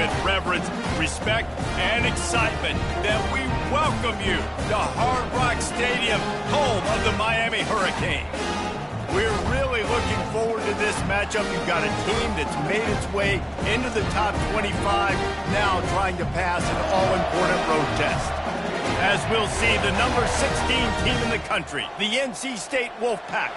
with reverence, respect, and excitement that we welcome you to Hard Rock Stadium, home of the Miami Hurricanes. We're really looking forward to this matchup. You've got a team that's made its way into the top 25, now trying to pass an all-important road test. As we'll see, the number 16 team in the country, the NC State Wolfpack,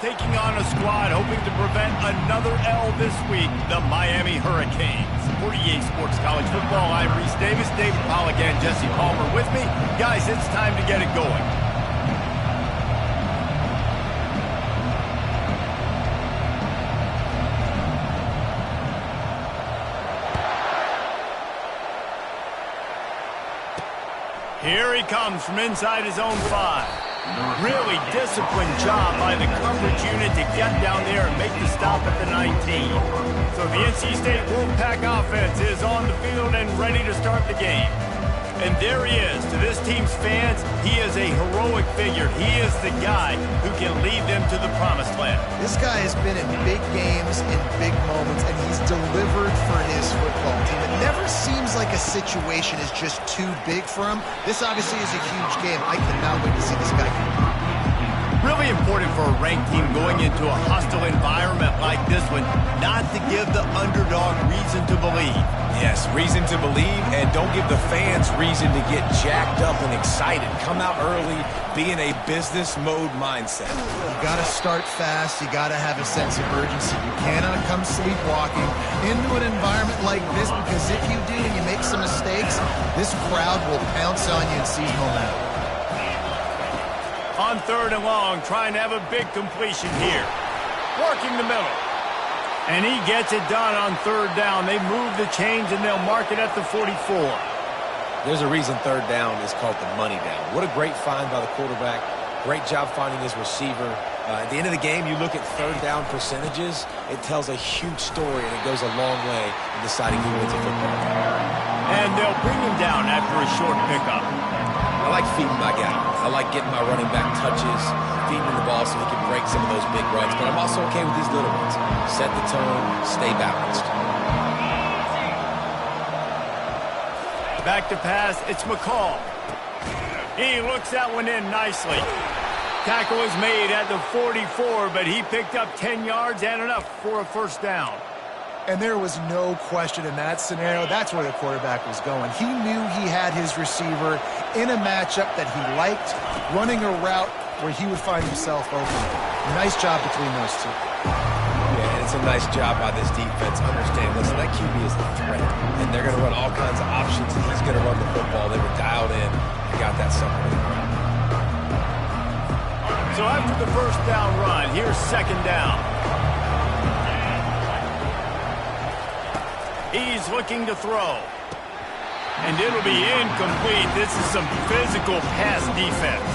taking on a squad hoping to prevent another L this week, the Miami Hurricanes. For EA Sports College Football, I'm Reese Davis, David Pollack, and Jesse Palmer with me. Guys, it's time to get it going. Here he comes from inside his own 5. Really disciplined job by the coverage unit to get down there and make the stop at the 19. So the NC State Wolfpack offense is on the field and ready to start the game. And there he is. To this team's fans, he is a heroic figure. He is the guy who can lead them to the promised land. This guy has been in big games, in big moments, and he's delivered for his football team. It never seems like a situation is just too big for him. This obviously is a huge game. I cannot wait to see this guy compete. Really important for a ranked team going into a hostile environment like this one, not to give the underdog reason to believe. Yes, reason to believe, and don't give the fans reason to get jacked up and excited. Come out early, be in a business mode mindset. You got to start fast. You got to have a sense of urgency. You cannot come sleepwalking into an environment like this, because if you do and you make some mistakes, this crowd will pounce on you and seize momentum. On 3rd and long, trying to have a big completion here. Working the middle. And he gets it done on 3rd down. They move the chains and they'll mark it at the 44. There's a reason 3rd down is called the money down. What a great find by the quarterback. Great job finding his receiver. At the end of the game, you look at 3rd down percentages. It tells a huge story, and it goes a long way in deciding who wins a football game. And they'll bring him down after a short pickup. I like feeding my guy. I like getting my running back touches, feeding him the ball so he can break some of those big runs. But I'm also okay with these little ones. Set the tone, stay balanced. Back to pass, it's McCall. He looks that one in nicely. Tackle is made at the 44, but he picked up 10 yards and enough for a 1st down. And there was no question in that scenario. That's where the quarterback was going. He knew he had his receiver in a matchup that he liked, running a route where he would find himself open. Nice job between those two. Yeah, and it's a nice job by this defense. Understand, listen, that QB is the threat, and they're going to run all kinds of options, and he's going to run the football. They were dialed in and got that sucker in the ground. So after the 1st down run, here's 2nd down. He's looking to throw. And it'll be incomplete. This is some physical pass defense.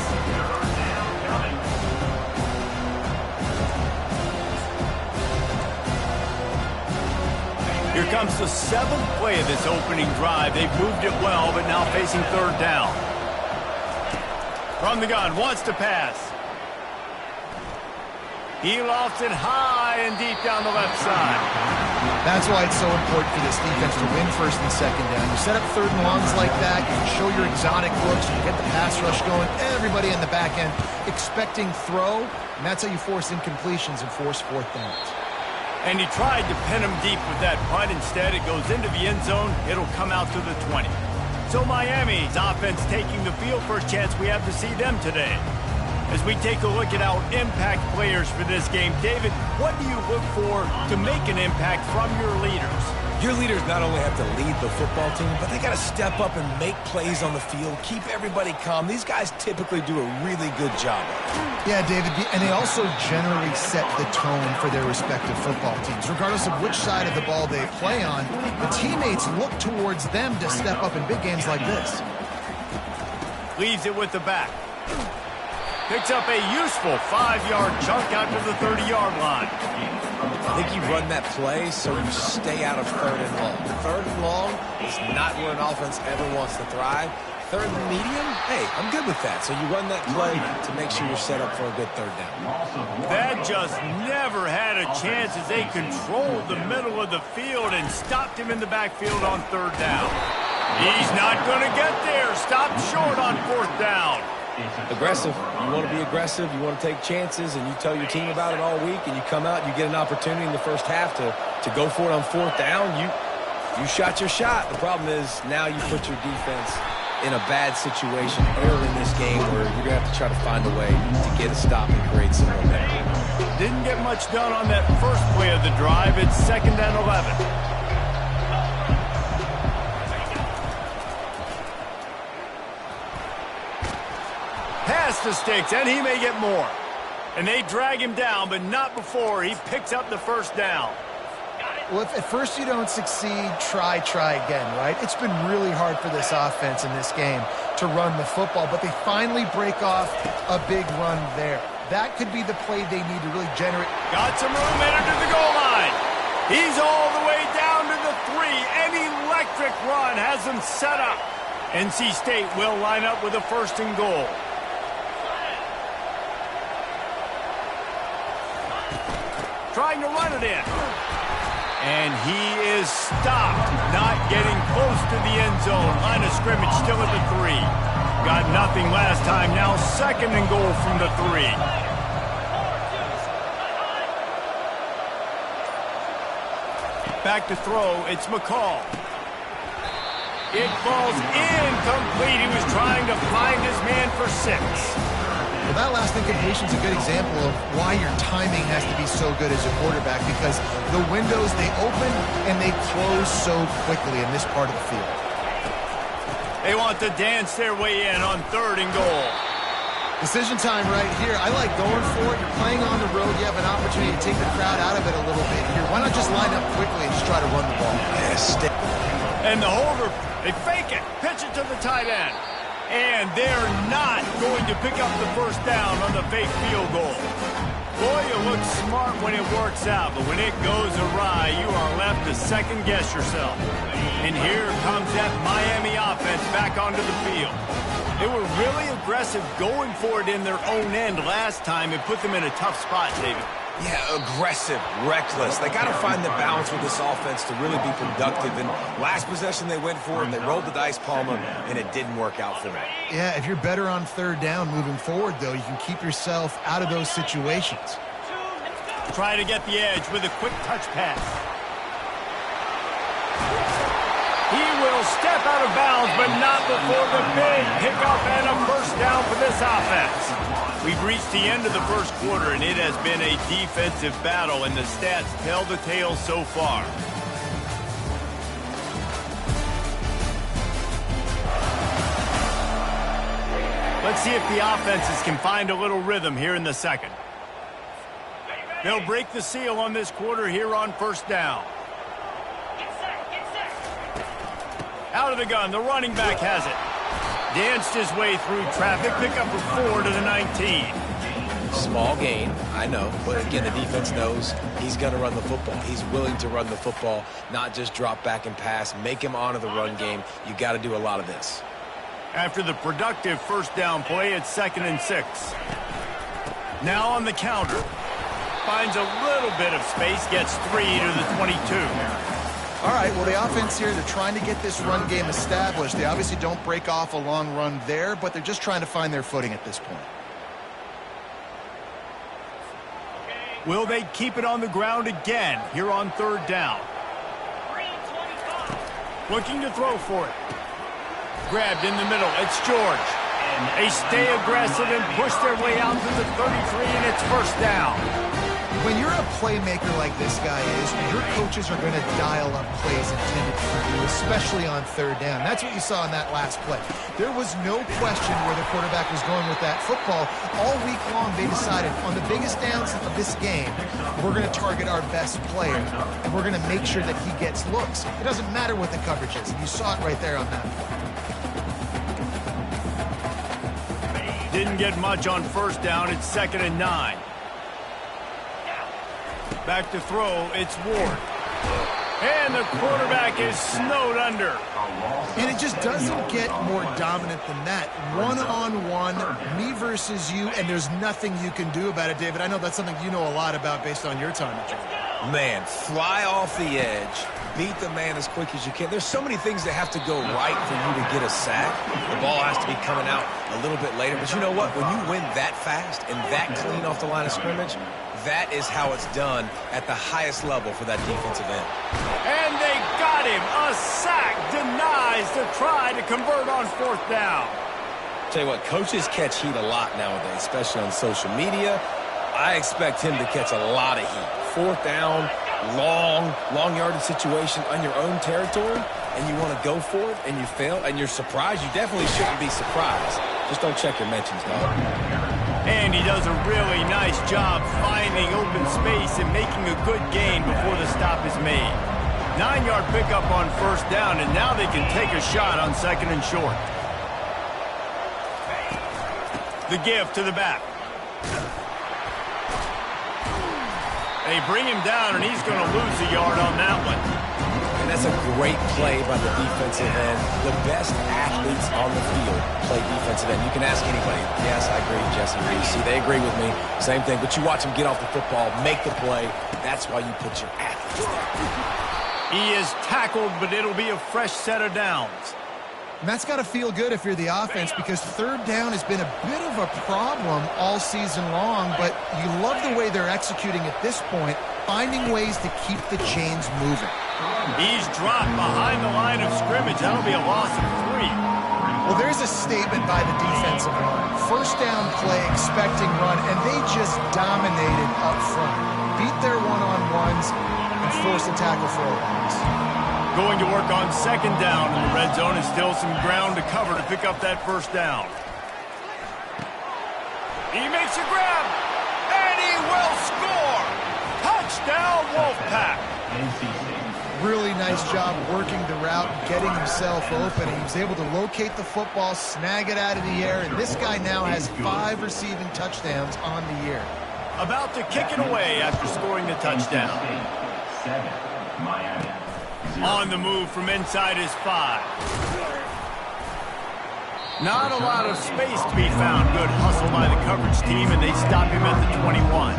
Here comes the 7th play of this opening drive. They've moved it well, but now facing 3rd down. From the gun, wants to pass. He lofts it high and deep down the left side. That's why it's so important for this defense to win 1st and 2nd down. You set up 3rd and longs like that, you can show your exotic looks, you get the pass rush going, everybody in the back end expecting throw, and that's how you force incompletions and force 4th downs. And he tried to pin him deep with that punt. Instead, it goes into the end zone. It'll come out to the 20. So Miami's offense taking the field. First chance we have to see them today. As we take a look at our impact players for this game, David, what do you look for to make an impact from your leaders? Your leaders not only have to lead the football team, but they got to step up and make plays on the field, keep everybody calm. These guys typically do a really good job of it. Yeah, David, and they also generally set the tone for their respective football teams. Regardless of which side of the ball they play on, the teammates look towards them to step up in big games like this. Leaves it with the back. Picks up a useful 5-yard chunk out to the 30-yard line. I think you run that play so you stay out of 3rd and long. 3rd and long is not where an offense ever wants to thrive. Third and medium? Hey, I'm good with that. So you run that play to make sure you're set up for a good third down. That just never had a chance as they controlled the middle of the field and stopped him in the backfield on third down. He's not going to get there. Stopped short on fourth down. Aggressive. You want to be aggressive. You want to take chances, and you tell your team about it all week, and you come out and you get an opportunity in the first half to go for it on fourth down. You shot your shot. The problem is now you put your defense in a bad situation early in this game where you're going to have to try to find a way to get a stop and create some momentum. Didn't get much done on that first play of the drive. It's 2nd and 11. Pass to Sticks, and he may get more. And they drag him down, but not before he picks up the first down. Well, if at first you don't succeed, try again, right? It's been really hard for this offense in this game to run the football, but they finally break off a big run there. That could be the play they need to really generate. Got some room into the goal line. He's all the way down to the 3. An electric run has them set up. NC State will line up with a 1st and goal. Trying to run it in. And he is stopped, not getting close to the end zone. Line of scrimmage still at the 3. Got nothing last time. Now 2nd and goal from the 3. Back to throw. It's McCall. It falls incomplete. He was trying to find his man for 6. Well, that last incompletion is a good example of why your timing has to be so good as a quarterback, because the windows, they open and they close so quickly in this part of the field. They want to dance their way in on 3rd and goal. Decision time right here. I like going for it. You're playing on the road. You have an opportunity to take the crowd out of it a little bit here. Why not just line up quickly and just try to run the ball? Yes. And the holder, they fake it. Pitch it to the tight end. And they're not going to pick up the first down on the fake field goal. Boy, you look smart when it works out, but when it goes awry, you are left to second-guess yourself. And here comes that Miami offense back onto the field. They were really aggressive going for it in their own end last time and put them in a tough spot, David. Yeah, aggressive, reckless. They got to find the balance with this offense to really be productive. And last possession they went for it, they rolled the dice, Palmer, and it didn't work out for them. Yeah, if you're better on 3rd down moving forward, though, you can keep yourself out of those situations. Try to get the edge with a quick touch pass. He will step out of bounds, but not before the big pickup and a first down for this offense. We've reached the end of the first quarter, and it has been a defensive battle, and the stats tell the tale so far. Let's see if the offenses can find a little rhythm here in the 2nd. They'll break the seal on this quarter here on 1st down. Out of the gun, the running back has it. Danced his way through traffic, pick up a 4 to the 19. Small gain, I know, but again, the defense knows he's going to run the football. He's willing to run the football, not just drop back and pass, make him honor the run game. You got to do a lot of this. After the productive first down play, it's 2nd and 6. Now on the counter. Finds a little bit of space, gets 3 to the 22. All right, well, the offense here, they're trying to get this run game established. They obviously don't break off a long run there, but they're just trying to find their footing at this point. Will they keep it on the ground again here on 3rd down? Looking to throw for it. Grabbed in the middle. It's George. They stay aggressive and push their way out to the 33, and it's 1st down. When you're a playmaker like this guy is, your coaches are going to dial up plays intended for you, especially on 3rd down. That's what you saw in that last play. There was no question where the quarterback was going with that football. All week long, they decided on the biggest downs of this game, we're going to target our best player, and we're going to make sure that he gets looks. It doesn't matter what the coverage is. You saw it right there on that play. Didn't get much on 1st down. It's 2nd and 9. Back to throw, it's Ward. And the quarterback is snowed under. And it just doesn't get more dominant than that. One-on-one, me versus you, and there's nothing you can do about it, David. I know that's something you know a lot about based on your time at Georgia. Man, fly off the edge, beat the man as quick as you can. There's so many things that have to go right for you to get a sack. The ball has to be coming out a little bit later. But you know what? When you win that fast and that clean off the line of scrimmage, that is how it's done at the highest level for that defensive end. And they got him. A sack denies the try to convert on 4th down. Tell you what, coaches catch heat a lot nowadays, especially on social media. I expect him to catch a lot of heat. 4th down, long yardage situation on your own territory, and you want to go for it, and you fail, and you're surprised. You definitely shouldn't be surprised. Just don't check your mentions, dog. And he does a really nice job finding open space and making a good gain before the stop is made. 9-yard pickup on 1st down, and now they can take a shot on 2nd and short. The give to the back. They bring him down, and he's going to lose a yard on that one. And that's a great play by the defensive end. The best athletes on the field play defensive end. You can ask anybody. Yes, I agree, Jesse Reese. See, they agree with me. Same thing. But you watch them get off the football, make the play. That's why you put your athletes there. He is tackled, but it'll be a fresh set of downs. And that's got to feel good if you're the offense, because 3rd down has been a bit of a problem all season long, but you love the way they're executing at this point, finding ways to keep the chains moving. He's dropped behind the line of scrimmage. That'll be a loss of 3. Well, there's a statement by the defensive line. 1st down play, expecting run, and they just dominated up front. Beat their one-on-ones and forced a tackle for a loss. Going to work on 2nd down in the red zone, and still some ground to cover to pick up that 1st down. He makes a grab, and he will score! Touchdown, Wolfpack! Really nice job working the route, getting himself open. He was able to locate the football, snag it out of the air, and this guy now has 5 receiving touchdowns on the year. About to kick it away after scoring the touchdown. On the move from inside his 5. Not a lot of space to be found. Good hustle by the coverage team, and they stop him at the 21.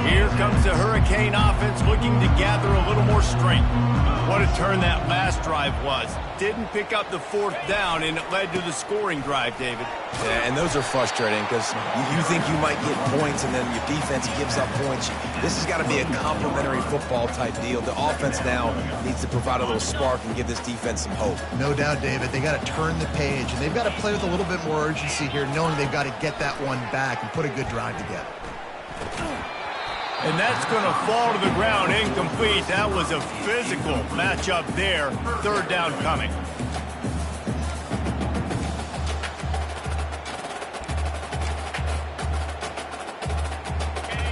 Here comes the Hurricane offense looking to gather a little more strength. What a turn that last drive was. Didn't pick up the 4th down, and it led to the scoring drive, David. Yeah, and those are frustrating because you think you might get points, and then your defense gives up points. This has got to be a complementary football type deal. The offense now needs to provide a little spark and give this defense some hope. No doubt, David. They got to turn the page, and they've got to play with a little bit more urgency here, knowing they've got to get that one back and put a good drive together. And that's going to fall to the ground incomplete. That was a physical matchup there. 3rd down coming.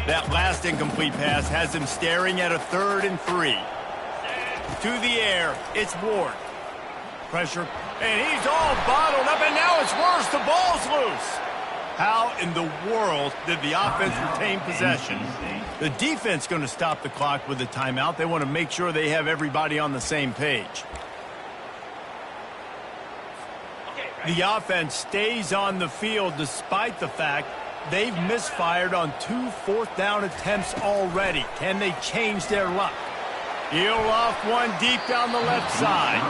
That last incomplete pass has him staring at a 3rd and 3. To the air, it's Ward. Pressure, and he's all bottled up, and now it's worse. The ball's loose. How in the world did the offense retain possession? The defense going to stop the clock with a timeout. They want to make sure they have everybody on the same page. The offense stays on the field despite the fact they've misfired on 2 4th down attempts already. Can they change their luck? He'll off one deep down the left side.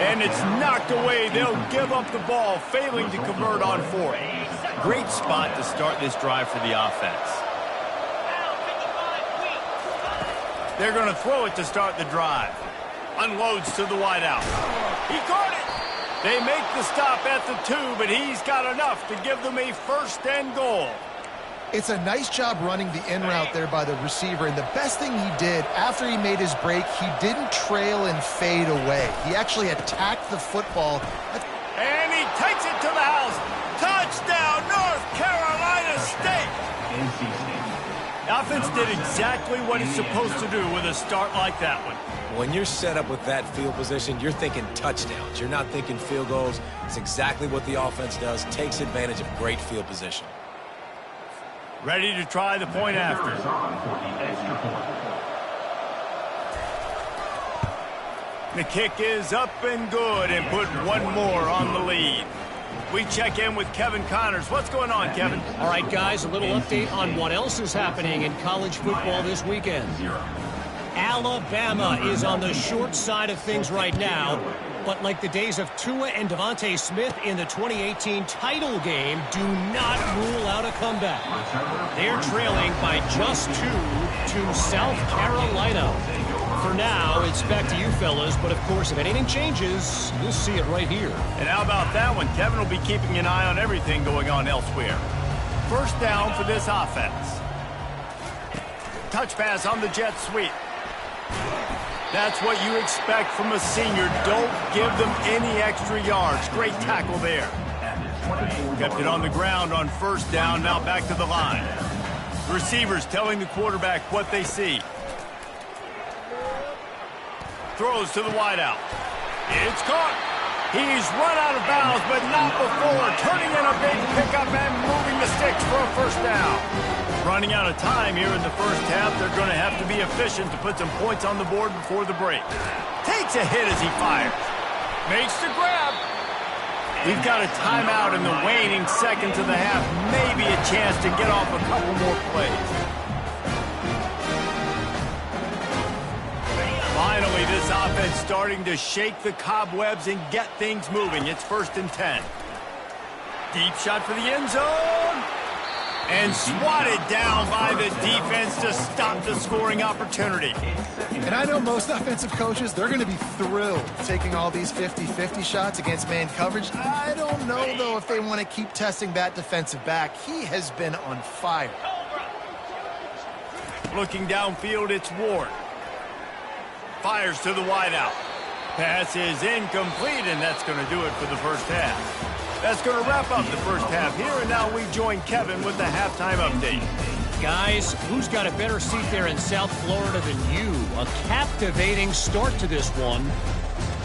And it's knocked away. They'll give up the ball, failing to convert on 4th. Great spot to start this drive for the offense. They're going to throw it to start the drive. Unloads to the wideout. He caught it. They make the stop at the 2, but he's got enough to give them a 1st and goal. It's a nice job running the in route there by the receiver, and the best thing he did after he made his break, he didn't trail and fade away. He actually attacked the football. And he takes it to the house. Touchdown, North Carolina State! The offense did exactly what it's supposed to do with a start like that one. When you're set up with that field position, you're thinking touchdowns. You're not thinking field goals. It's exactly what the offense does. Takes advantage of great field position. Ready to try the point after. The kick is up and good and put one more on the lead. We check in with Kevin Connors. What's going on, Kevin? All right, guys, a little update on what else is happening in college football this weekend. Alabama is on the short side of things right now, but like the days of Tua and Devontae Smith in the 2018 title game, do not rule out a comeback. They're trailing by just 2 to South Carolina. For now, it's back to you fellas, but of course, if anything changes, you'll see it right here. And how about that one? Kevin will be keeping an eye on everything going on elsewhere. First down for this offense. Touch pass on the jet sweep. That's what you expect from a senior. Don't give them any extra yards. Great tackle there. Kept it on the ground on first down, now back to the line. Receivers telling the quarterback what they see. Throws to the wideout. It's caught. He's run out of bounds, but not before. Turning in a big pickup and moving the sticks for a first down. Running out of time here in the first half. They're going to have to be efficient to put some points on the board before the break. Takes a hit as he fires. Makes the grab. We've got a timeout in the waning seconds of the half. Maybe a chance to get off a couple more plays. Finally, this offense starting to shake the cobwebs and get things moving. It's 1st and 10. Deep shot for the end zone. And swatted down by the defense to stop the scoring opportunity. And I know most offensive coaches, they're going to be thrilled taking all these 50-50 shots against man coverage. I don't know, though, if they want to keep testing that defensive back. He has been on fire. Looking downfield, it's Ward. Fires to the wideout. Pass is incomplete, and that's going to do it for the first half. That's going to wrap up the first half here, and now we join Kevin with the halftime update. Guys, who's got a better seat there in South Florida than you? A captivating start to this one.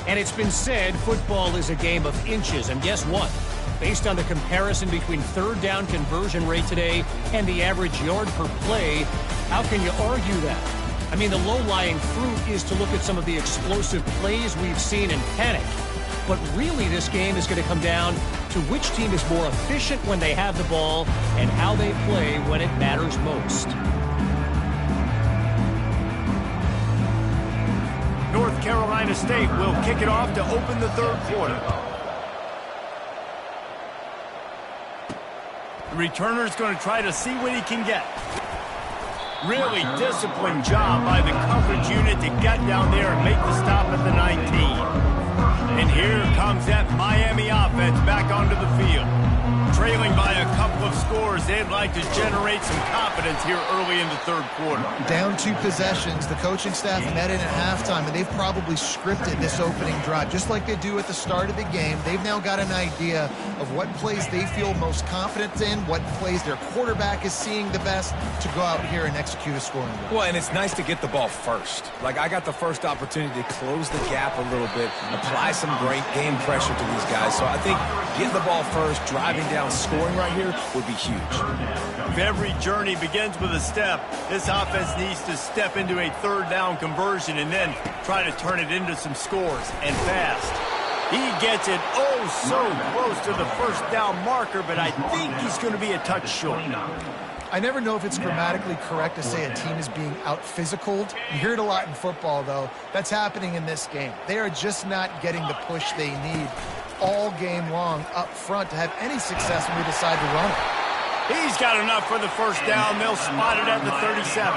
And it's been said football is a game of inches, and guess what? Based on the comparison between third down conversion rate today and the average yard per play, how can you argue that? I mean, the low-lying fruit is to look at some of the explosive plays we've seen and panic. But really, this game is going to come down to which team is more efficient when they have the ball and how they play when it matters most. North Carolina State will kick it off to open the third quarter. The returner's going to try to see what he can get. Really disciplined job by the coverage unit to get down there and make the stop at the 19. And here comes that Miami offense back onto the field. Trailing by a couple of scores, they'd like to generate some confidence here early in the third quarter. Down 2 possessions, the coaching staff met in at halftime, and they've probably scripted this opening drive, just like they do at the start of the game. They've now got an idea of what plays they feel most confident in, what plays their quarterback is seeing the best to go out here and execute a scoring goal. Well, and it's nice to get the ball first. Like, I got the first opportunity to close the gap a little bit, apply some great game pressure to these guys. So I think getting the ball first, driving down, scoring right here would be huge. If every journey begins with a step, this offense needs to step into a third down conversion and then try to turn it into some scores, and fast. He gets it so close to the first down marker, but I think he's going to be a touch short. I never know if it's grammatically correct to say a team is being out-physicaled. You hear it a lot in football, though. That's happening in this game. They are just not getting the push they need all game long up front to have any success when we decide to run it. He's got enough for the first down. They'll spot it at the 37.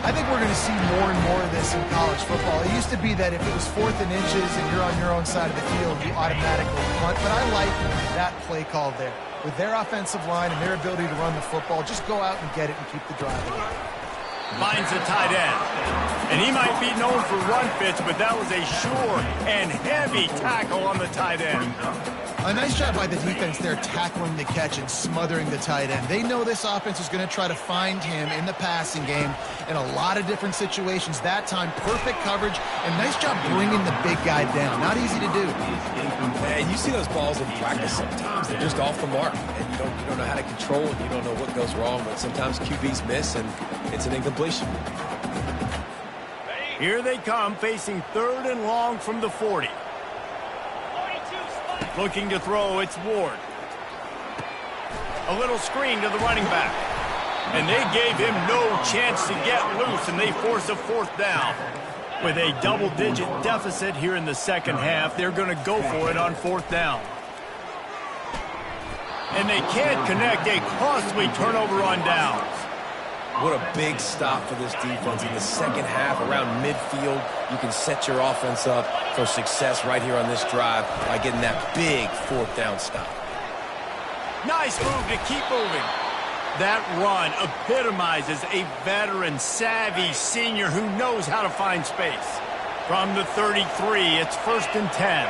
I think we're going to see more and more of this in college football. It used to be that if it was 4th and inches and you're on your own side of the field, you automatically punt. But I like that play call there. With their offensive line and their ability to run the football, just go out and get it and keep the drive alive. Finds a tight end. And he might be known for run fits, but that was a sure and heavy tackle on the tight end. A nice job by the defense there tackling the catch and smothering the tight end. They know this offense is going to try to find him in the passing game in a lot of different situations. That time, perfect coverage, and nice job bringing the big guy down. Not easy to do. And you see those balls in practice sometimes. They're just off the mark, and you don't know how to control it. You don't know what goes wrong, but sometimes QBs miss, and it's an incompletion. Here they come, facing 3rd and long from the 40. Looking to throw, it's Ward. A little screen to the running back. And they gave him no chance to get loose, and they force a 4th down. With a double-digit deficit here in the second half, they're going to go for it on 4th down. And they can't connect, a costly turnover on downs. What a big stop for this defense in the second half. Around midfield, you can set your offense up for success right here on this drive by getting that big 4th down stop. Nice move to keep moving. That run epitomizes a veteran, savvy senior who knows how to find space. From the 33, it's 1st and 10.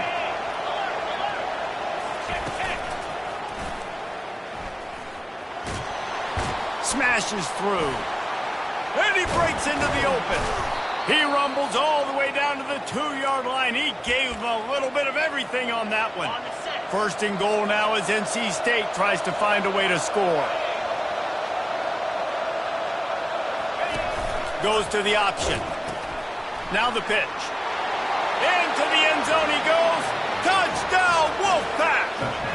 Smashes through. And he breaks into the open. He rumbles all the way down to the 2-yard line. He gave him a little bit of everything on that one. 1st and goal now as NC State tries to find a way to score. Goes to the option. Now the pitch. Into the end zone he goes. Touchdown, Wolfpack!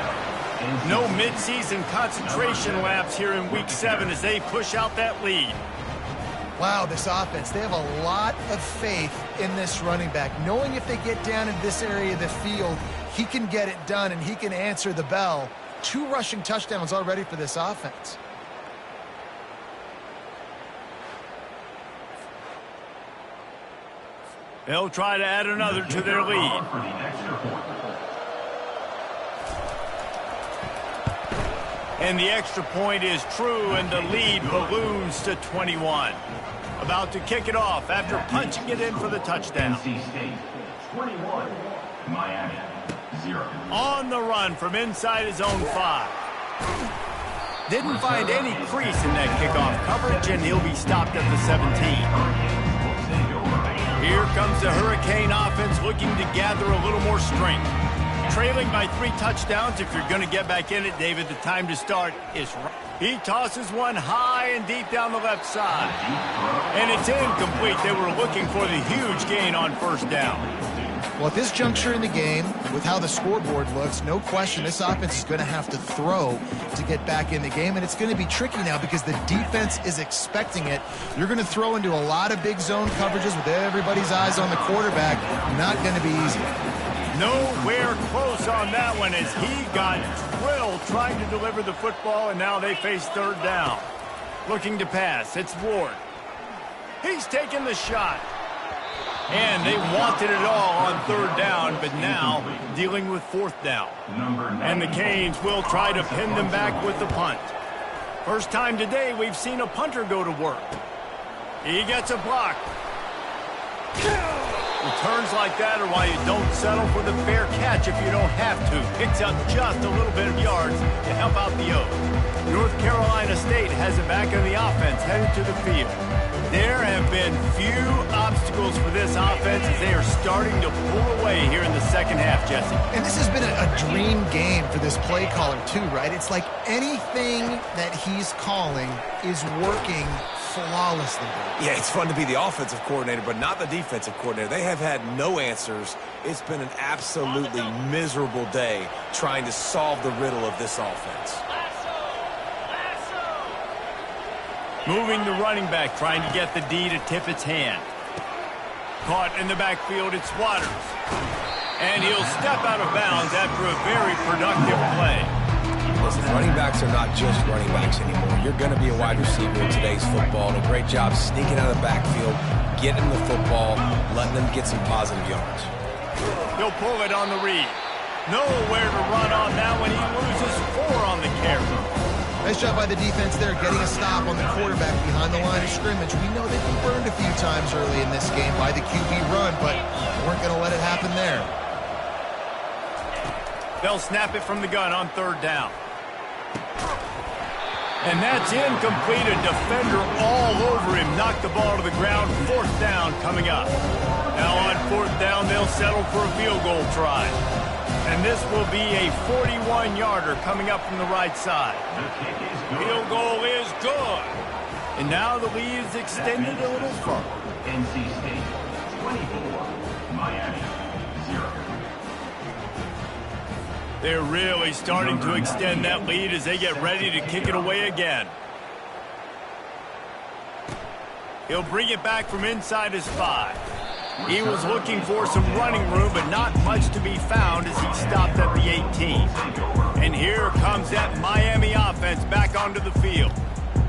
No midseason concentration laps here in Week 7 as they push out that lead. Wow, this offense, they have a lot of faith in this running back. Knowing if they get down in this area of the field, he can get it done and he can answer the bell. 2 rushing touchdowns already for this offense. They'll try to add another to their lead. And the extra point is true, and the lead balloons to 21. About to kick it off after punching it in for the touchdown. NC State 21, Miami 0. On the run from inside his own 5. Didn't find any crease in that kickoff coverage, and he'll be stopped at the 17. Here comes the Hurricane offense looking to gather a little more strength. Trailing by 3 touchdowns, if you're going to get back in it, David, the time to start is right. He tosses one high and deep down the left side. And it's incomplete. They were looking for the huge gain on 1st down. Well, at this juncture in the game, with how the scoreboard looks, no question this offense is going to have to throw to get back in the game, and it's going to be tricky now because the defense is expecting it. You're going to throw into a lot of big zone coverages with everybody's eyes on the quarterback. Not going to be easy. Nowhere close on that one as he got drilled trying to deliver the football, and now they face 3rd down. Looking to pass, it's Ward. He's taking the shot. And they wanted it all on 3rd down, but now dealing with 4th down. And the Canes will try to pin them back with the punt. First time today we've seen a punter go to work. He gets a block. Returns like that are why you don't settle for the fair catch if you don't have to. Picks up just a little bit of yards to help out the Oaks. North Carolina State has it back in the offense headed to the field. There have been few obstacles for this offense as they are starting to pull away here in the second half, Jesse. And this has been a dream game for this play caller too, right? It's like anything that he's calling is working flawlessly. Yeah, it's fun to be the offensive coordinator, but not the defensive coordinator. They have had no answers. It's been an absolutely miserable day trying to solve the riddle of this offense. Moving the running back, trying to get the D to tip its hand. Caught in the backfield, it's Waters. And he'll step out of bounds after a very productive play. Listen, running backs are not just running backs anymore. You're going to be a wide receiver in today's football, and a great job sneaking out of the backfield, getting the football, letting them get some positive yards. He'll pull it on the read. Nowhere to run on that one. He loses 4 on the carry. Nice job by the defense there, getting a stop on the quarterback behind the line of scrimmage. We know they've been burned a few times early in this game by the QB run, but weren't going to let it happen there. They'll snap it from the gun on 3rd down. And that's incomplete. A defender all over him. Knocked the ball to the ground. 4th down coming up. Now on 4th down, they'll settle for a field goal try. And this will be a 41-yarder coming up from the right side. Field goal is good. And now the lead is extended a little further. NC State 24, Miami 0. They're really starting to extend that lead as they get ready to kick it away again. He'll bring it back from inside his 5. He was looking for some running room, but not much to be found as he stopped at the 18. And here comes that Miami offense back onto the field.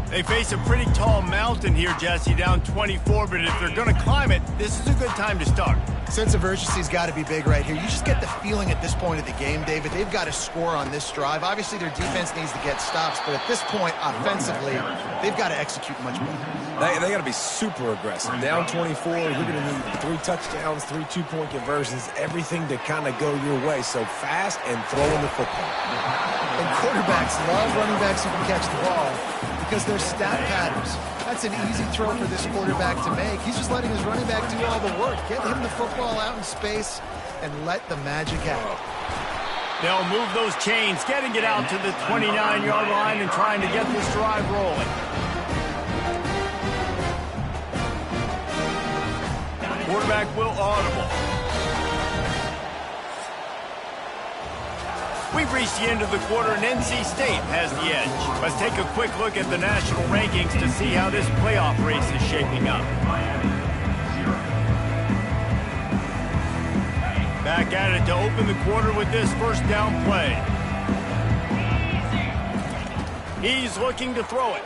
They face a pretty tall mountain here, Jesse, down 24, but if they're going to climb it, this is a good time to start. Sense of urgency's got to be big right here. You just get the feeling at this point of the game, David, they've got to score on this drive. Obviously, their defense needs to get stops, but at this point, offensively, they've got to execute much better. They got to be super aggressive. Down 24, you're going to need 3 touchdowns, 3 two-point conversions, everything to kind of go your way. So fast and throwing the football. And quarterbacks love running backs who can catch the ball because they're stat patterns. That's an easy throw for this quarterback to make. He's just letting his running back do all the work. Get him the football out in space and let the magic happen. They'll move those chains, getting it out to the 29-yard line and trying to get this drive rolling. Quarterback will audible. We've reached the end of the quarter, and NC State has the edge. Let's take a quick look at the national rankings to see how this playoff race is shaping up. Back at it to open the quarter with this first down play. He's looking to throw it.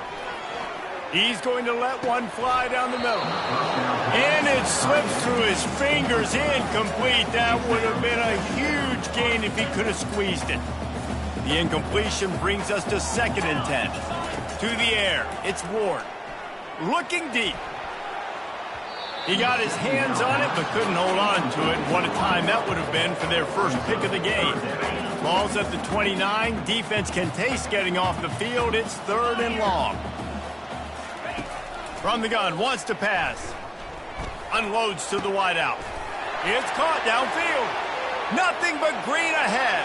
He's going to let one fly down the middle. And it slips through his fingers, incomplete. That would have been a huge gain if he could have squeezed it. The incompletion brings us to 2nd and 10. To the air, it's Ward. Looking deep. He got his hands on it, but couldn't hold on to it. What a time that would have been for their first pick of the game. Ball's at the 29. Defense can taste getting off the field. It's 3rd and long. From the gun, wants to pass. Unloads to the wideout. It's caught downfield. Nothing but green ahead.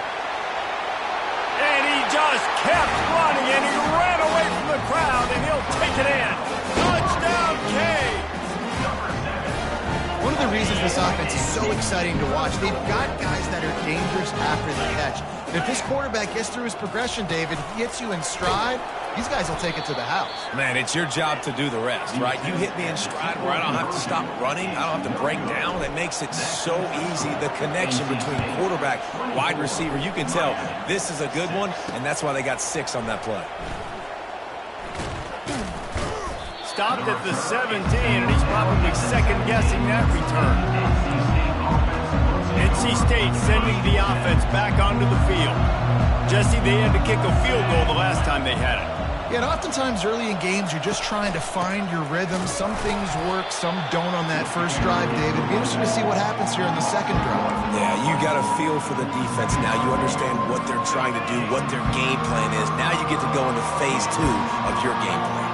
And he just kept running, and he ran away from the crowd, and he'll take it in. Touchdown, Cade. One of the reasons this offense is so exciting to watch, they've got guys that are dangerous after the catch. And if this quarterback gets through his progression, David, he gets you in stride, these guys will take it to the house. Man, it's your job to do the rest, right? You hit me in stride where I don't have to stop running. I don't have to break down. It makes it so easy. The connection between quarterback, wide receiver, you can tell this is a good one, and that's why they got 6 on that play. Stopped at the 17, and he's probably second-guessing that return. NC State sending the offense back onto the field. Jesse, they had to kick a field goal the last time they had it. Yeah, and oftentimes early in games, you're just trying to find your rhythm. Some things work, some don't on that first drive, David. Be interesting to see what happens here in the second drive. Yeah, you got a feel for the defense now. You understand what they're trying to do, what their game plan is. Now you get to go into phase 2 of your game plan.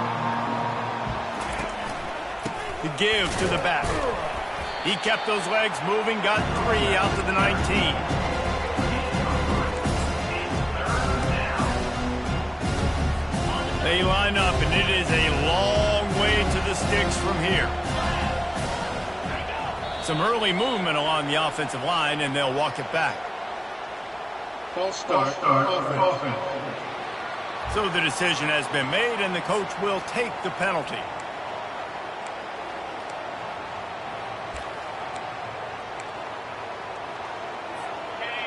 The give to the back. He kept those legs moving, got 3 out to the 19. They line up, and it is a long way to the sticks from here. Some early movement along the offensive line, and they'll walk it back. False start offense. So the decision has been made, and the coach will take the penalty.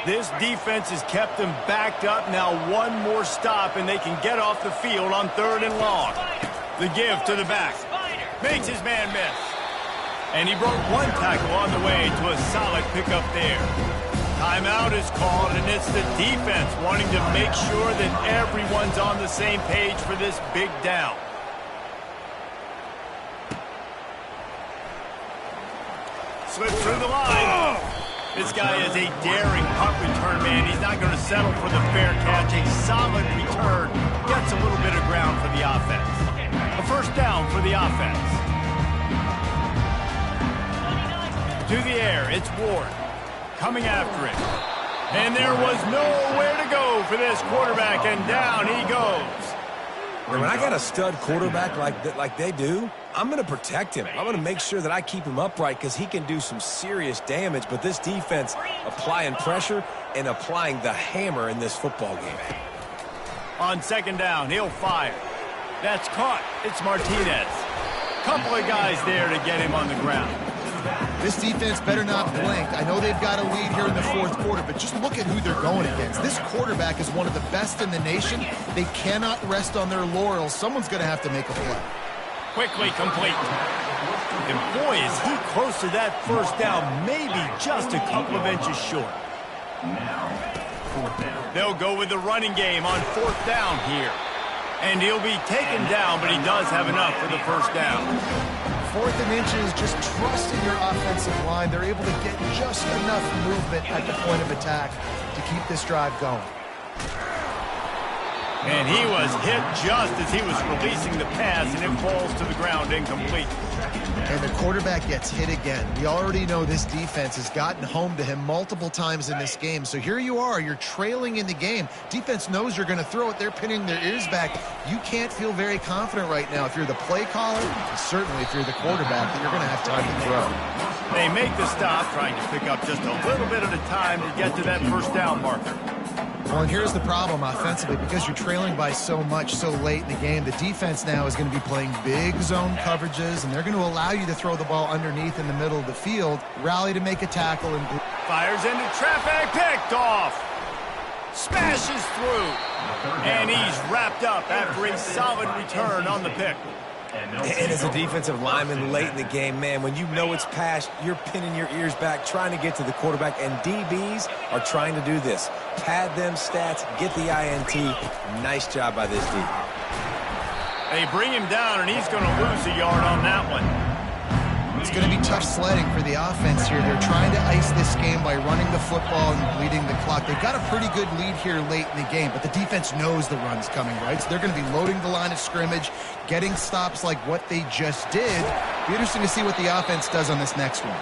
This defense has kept them backed up. Now one more stop, and they can get off the field on 3rd and long. The give to the back. Makes his man miss. And he broke one tackle on the way to a solid pickup there. Timeout is called, and it's the defense wanting to make sure that everyone's on the same page for this big down. Slips through the line. This guy is a daring punt return man. He's not going to settle for the fair catch. A solid return. Gets a little bit of ground for the offense. A first down for the offense. To the air, it's Ward. Coming after it. And there was nowhere to go for this quarterback, and down he goes. And when I got a stud quarterback like they do, I'm going to protect him. I'm going to make sure that I keep him upright because he can do some serious damage. But this defense applying pressure and applying the hammer in this football game. On second down, he'll fire. That's caught. It's Martinez. Couple of guys there to get him on the ground. This defense better not blink. I know they've got a lead here in the fourth quarter, but just look at who they're going against. This quarterback is one of the best in the nation. They cannot rest on their laurels. Someone's going to have to make a play. Quickly complete. And boy, is he close to that first down, maybe just a couple of inches short. They'll go with the running game on fourth down here. And he'll be taken down, but he does have enough for the first down. Fourth and inches, just trust in your offensive line. They're able to get just enough movement at the point of attack to keep this drive going. And he was hit just as he was releasing the pass, and it falls to the ground incomplete. And the quarterback gets hit again. We already know this defense has gotten home to him multiple times in this game. So here you are, you're trailing in the game. Defense knows you're going to throw it. They're pinning their ears back. You can't feel very confident right now if you're the play caller, and certainly if you're the quarterback, that you're going to have time to throw. They make the stop, trying to pick up just a little bit at a time to get to that first down marker. Well, and here's the problem offensively. Because you're trailing by so much so late in the game, the defense now is going to be playing big zone coverages, and they're going to allow you to throw the ball underneath in the middle of the field, rally to make a tackle, and fires into traffic, picked off. Smashes through. And he's wrapped up after a solid return on the pick. And as a defensive lineman late in the game, man, when you know it's past, you're pinning your ears back, trying to get to the quarterback, and DBs are trying to do this. Pad them stats, get the INT. Nice job by this D. They bring him down, and he's going to lose a yard on that one. It's going to be tough sledding for the offense here. They're trying to ice this game by running the football and bleeding the clock. They've got a pretty good lead here late in the game, but the defense knows the run's coming, right? So they're going to be loading the line of scrimmage, getting stops like what they just did. Be interesting to see what the offense does on this next one.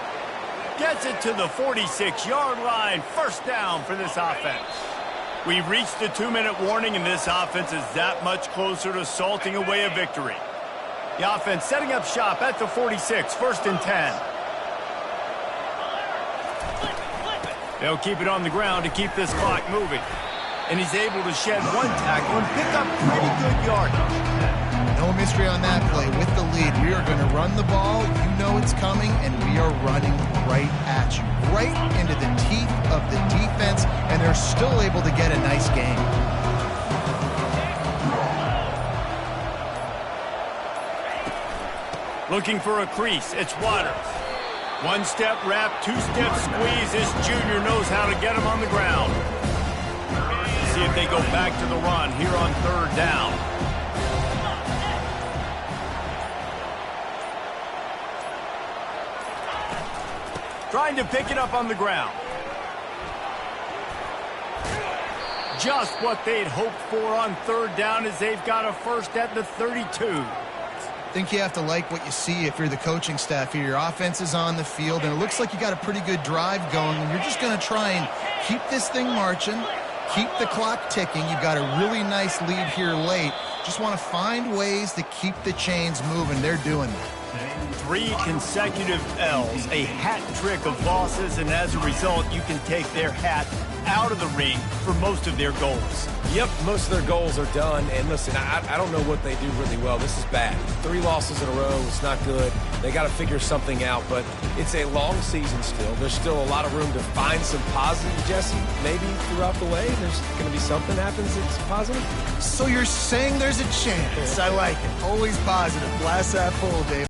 Gets it to the 46-yard line. First down for this offense. We've reached the 2-minute warning, and this offense is that much closer to salting away a victory. The offense setting up shop at the 46, first and 10. They'll keep it on the ground to keep this clock moving. And he's able to shed one tackle and pick up pretty good yardage. No mystery on that play. With the lead, we are going to run the ball. You know it's coming, and we are running right at you. Right into the teeth of the defense, and they're still able to get a nice game. Looking for a crease, it's Waters. One-step wrap, two-step squeeze. This junior knows how to get him on the ground. See if they go back to the run here on third down. Trying to pick it up on the ground. Just what they'd hoped for on third down as they've got a first at the 32. I think you have to like what you see if you're the coaching staff here. Your offense is on the field, and it looks like you got a pretty good drive going, and you're just going to try and keep this thing marching, keep the clock ticking. You've got a really nice lead here late. Just want to find ways to keep the chains moving. They're doing that. 3 consecutive L's, a hat trick of losses, and as a result, you can take their hat out of the ring for most of their goals. Yep, most of their goals are done. And listen, I don't know what they do really well. This is bad. 3 losses in a row. It's not good. They got to figure something out, but it's a long season still. There's still a lot of room to find some positive, Jesse. Maybe throughout the way, there's going to be something happens that's positive. So you're saying there's a chance. I like it. Always positive. Glass half full, Dave.